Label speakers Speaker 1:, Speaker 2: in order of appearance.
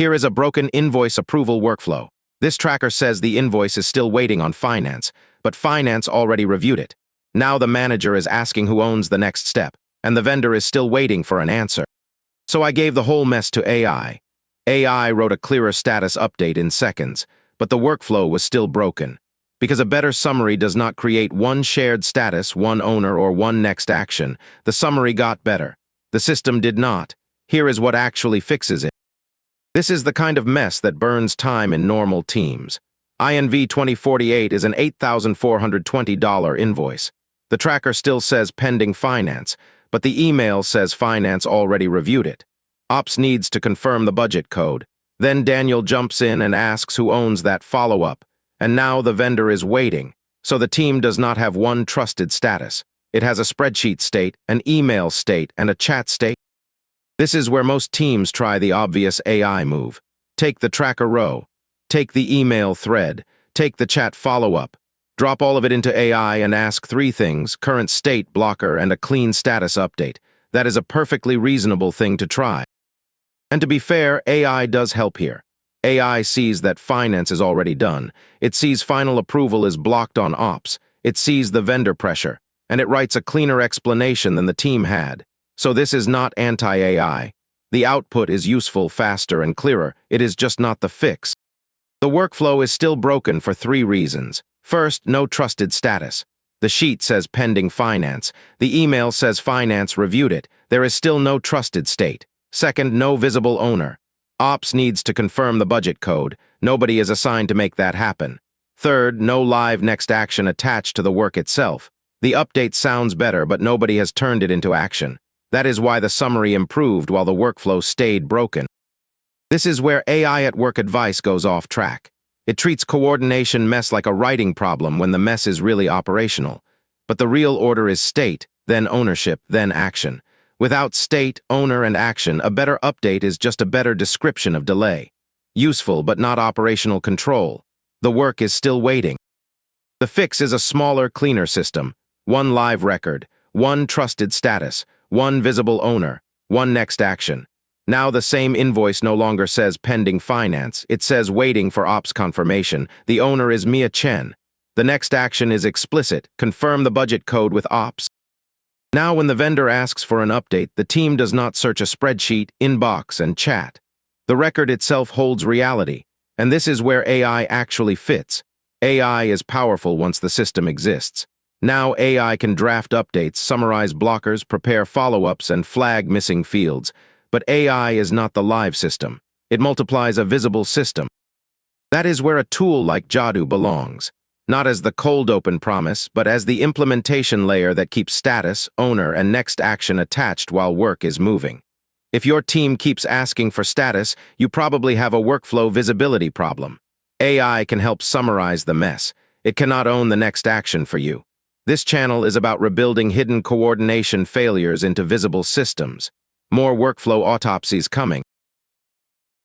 Speaker 1: Here is a broken invoice approval workflow. This tracker says the invoice is still waiting on finance, but finance already reviewed it. Now the manager is asking who owns the next step, and the vendor is still waiting for an answer. So I gave the whole mess to AI. AI wrote a clearer status update in seconds, but the workflow was still broken. Because a better summary does not create one shared status, one owner, or one next action, the summary got better. The system did not. Here is what actually fixes it. This is the kind of mess that burns time in normal teams. INV 2048 is an $8,420 invoice. The tracker still says pending finance, but the email says finance already reviewed it. Ops needs to confirm the budget code. Then Daniel jumps in and asks who owns that follow-up, and now the vendor is waiting, so the team does not have one trusted status. It has a spreadsheet state, an email state, and a chat state. This is where most teams try the obvious AI move. Take the tracker row, take the email thread, take the chat follow-up, drop all of it into AI and ask three things: current state blocker and a clean status update. That is a perfectly reasonable thing to try. And to be fair, AI does help here. AI sees that finance is already done. It sees final approval is blocked on ops. It sees the vendor pressure, and it writes a cleaner explanation than the team had. So this is not anti-AI. The output is useful, faster, and clearer. It is just not the fix. The workflow is still broken for three reasons. First, no trusted status. The sheet says pending finance. The email says finance reviewed it. There is still no trusted state. Second, no visible owner. Ops needs to confirm the budget code. Nobody is assigned to make that happen. Third, no live next action attached to the work itself. The update sounds better, but nobody has turned it into action. That is why the summary improved while the workflow stayed broken. This is where AI at work advice goes off track. It treats coordination mess like a writing problem when the mess is really operational. But the real order is state, then ownership, then action. Without state, owner, and action, a better update is just a better description of delay. Useful, but not operational control. The work is still waiting. The fix is a smaller, cleaner system. One live record, one trusted status, one visible owner, one next action. Now the same invoice no longer says pending finance. It says waiting for ops confirmation. The owner is Mia Chen. The next action is explicit. Confirm the budget code with ops. Now when the vendor asks for an update, the team does not search a spreadsheet, inbox, and chat. The record itself holds reality, and this is where AI actually fits. AI is powerful once the system exists. Now AI can draft updates, summarize blockers, prepare follow-ups, and flag missing fields. But AI is not the live system. It multiplies a visible system. That is where a tool like Jadu belongs. Not as the cold open promise, but as the implementation layer that keeps status, owner, and next action attached while work is moving. If your team keeps asking for status, you probably have a workflow visibility problem. AI can help summarize the mess. It cannot own the next action for you. This channel is about rebuilding hidden coordination failures into visible systems. More workflow autopsies coming.